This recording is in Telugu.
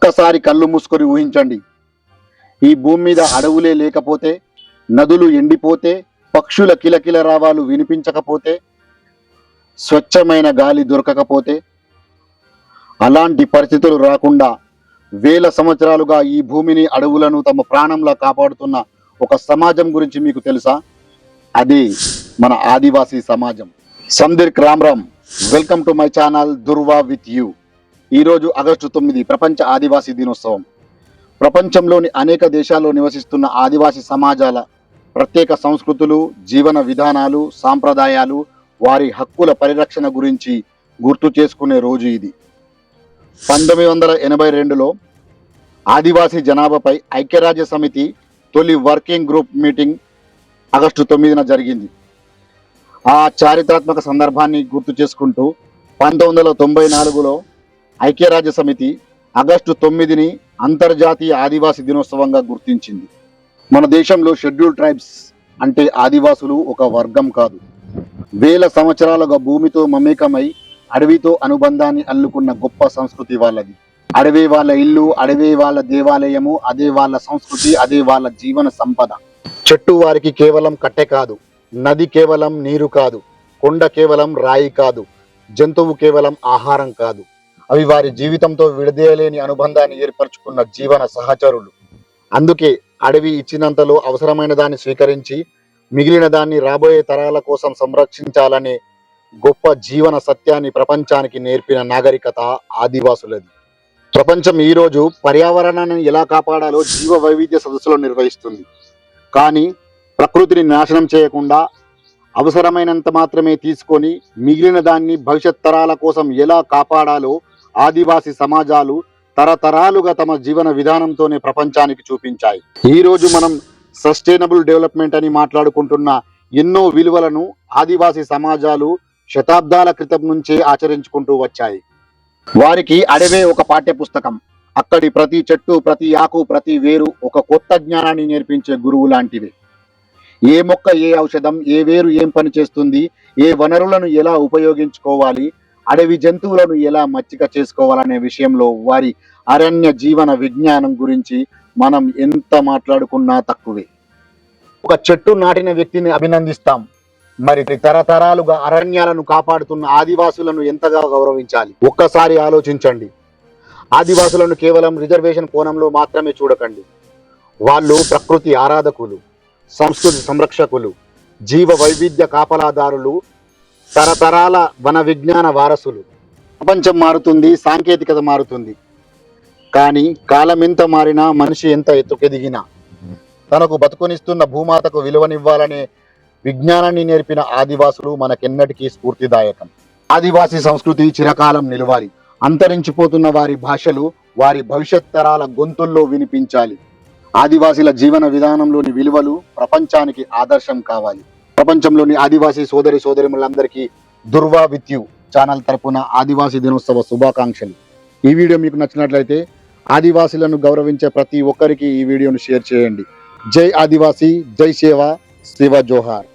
ఒక్కసారి కళ్ళు మూసుకొని ఊహించండి. ఈ భూమి మీద అడవులే లేకపోతే, నదులు ఎండిపోతే, పక్షుల కిలకిల రావాలు వినిపించకపోతే, స్వచ్ఛమైన గాలి దొరకకపోతే, అలాంటి పరిస్థితులు రాకుండా వేల సంవత్సరాలుగా ఈ భూమిని, అడవులను తమ ప్రాణంలా కాపాడుతున్న ఒక సమాజం గురించి మీకు తెలుసా? అది మన ఆదివాసీ సమాజం. సందీర్క్ Ram. Welcome to my channel దుర్వా విత్ యూ. ఈరోజు ఆగస్టు 9 ప్రపంచ ఆదివాసీ దినోత్సవం. ప్రపంచంలోని అనేక దేశాల్లో నివసిస్తున్న ఆదివాసీ సమాజాల ప్రత్యేక సంస్కృతులు, జీవన విధానాలు, సాంప్రదాయాలు, వారి హక్కుల పరిరక్షణ గురించి గుర్తు చేసుకునే రోజు ఇది. 1982లో ఆదివాసీ జనాభాపై ఐక్యరాజ్య సమితి తొలి వర్కింగ్ గ్రూప్ మీటింగ్ ఆగస్టు 9న జరిగింది. ఆ చారిత్రాత్మక సందర్భాన్ని గుర్తు చేసుకుంటూ 1994లో ఐక్యరాజ్య సమితి ఆగస్టు 9ని అంతర్జాతీయ ఆదివాసీ దినోత్సవంగా గుర్తించింది. మన దేశంలో షెడ్యూల్ ట్రైబ్స్ అంటే ఆదివాసులు ఒక వర్గం కాదు. వేల సంవత్సరాలుగా భూమితో మమేకమై అడవితో అనుబంధాన్ని అల్లుకున్న గొప్ప సంస్కృతి వాళ్ళది. అడవే వాళ్ళ ఇల్లు, అడవే వాళ్ళ దేవాలయము, అదే వాళ్ళ సంస్కృతి, అదే వాళ్ళ జీవన సంపద. చెట్టు వారికి కేవలం కట్టె కాదు, నది కేవలం నీరు కాదు, కొండ కేవలం రాయి కాదు, జంతువు కేవలం ఆహారం కాదు. అవి వారి జీవితంతో విడదీయలేని అనుబంధాన్ని ఏర్పరచుకున్న జీవన సహచరులు. అందుకే అడవి ఇచ్చినంతలో అవసరమైన దాన్ని స్వీకరించి మిగిలిన దాన్ని రాబోయే తరాల కోసం సంరక్షించాలనే గొప్ప జీవన సత్యాన్ని ప్రపంచానికి నేర్పిన నాగరికత ఆదివాసులది. ప్రపంచం ఈరోజు పర్యావరణాన్ని ఎలా కాపాడాలో జీవ వైవిధ్య సదస్సులు నిర్వహిస్తుంది. కానీ ప్రకృతిని నాశనం చేయకుండా అవసరమైనంత మాత్రమే తీసుకొని మిగిలిన దాన్ని భవిష్యత్ తరాల కోసం ఎలా కాపాడాలో ఆదివాసీ సమాజాలు తరతరాలుగా తమ జీవన విధానంతోనే ప్రపంచానికి చూపించాయి. ఈరోజు మనం సస్టైనబుల్ డెవలప్మెంట్ అని మాట్లాడుకుంటున్న ఎన్నో విలువలను ఆదివాసీ సమాజాలు శతాబ్దాల క్రితం నుంచే ఆచరించుకుంటూ వచ్చాయి. వారికి అడవే ఒక పాఠ్య పుస్తకం. అక్కడి ప్రతి చెట్టు, ప్రతి ఆకు, ప్రతి వేరు ఒక కొత్త జ్ఞానాన్ని నేర్పించే గురువు లాంటివి. ఏ మొక్క ఏ ఔషధం, ఏ వేరు ఏం పని చేస్తుంది, ఏ వనరులను ఎలా ఉపయోగించుకోవాలి, అడవి జంతువులను ఎలా మచ్చిక చేసుకోవాలనే విషయంలో వారి అరణ్య జీవన విజ్ఞానం గురించి మనం ఎంత మాట్లాడుకున్నా తక్కువే. ఒక చెట్టు నాటిన వ్యక్తిని అభినందిస్తాం, మరి తరతరాలుగా అరణ్యాలను కాపాడుతున్న ఆదివాసులను ఎంతగా గౌరవించాలి? ఒక్కసారి ఆలోచించండి. ఆదివాసులను కేవలం రిజర్వేషన్ కోణంలో మాత్రమే చూడకండి. వాళ్ళు ప్రకృతి ఆరాధకులు, సంస్కృతి సంరక్షకులు, జీవ వైవిధ్య కాపలాదారులు, తరతరాల వన విజ్ఞాన వారసులు. ప్రపంచం మారుతుంది, సాంకేతికత మారుతుంది, కానీ కాలం ఎంత మారినా, మనిషి ఎంత ఎత్తుకెదిగినా తనకు బతుకునిస్తున్న భూమాతకు విలువనివ్వాలనే విజ్ఞానాన్ని నేర్పిన ఆదివాసులు మనకెన్నటికీ స్ఫూర్తిదాయకం. ఆదివాసీ సంస్కృతి చిరకాలం నిలవాలి. అంతరించిపోతున్న వారి భాషలు వారి భవిష్యత్ తరాల గొంతుల్లో వినిపించాలి. ఆదివాసీల జీవన విధానంలోని విలువలు ప్రపంచానికి ఆదర్శం కావాలి. ప్రపంచంలోని ఆదివాసీ సోదరి సోదరిములందరికీ దుర్వా విత్ యూ ఛానల్ తరపున ఆదివాసీ దినోత్సవ శుభాకాంక్షలు. ఈ వీడియో మీకు నచ్చినట్లయితే ఆదివాసీలను గౌరవించే ప్రతి ఒక్కరికి ఈ వీడియోను షేర్ చేయండి. జై ఆదివాసీ, జై సేవ, శివ జోహార్.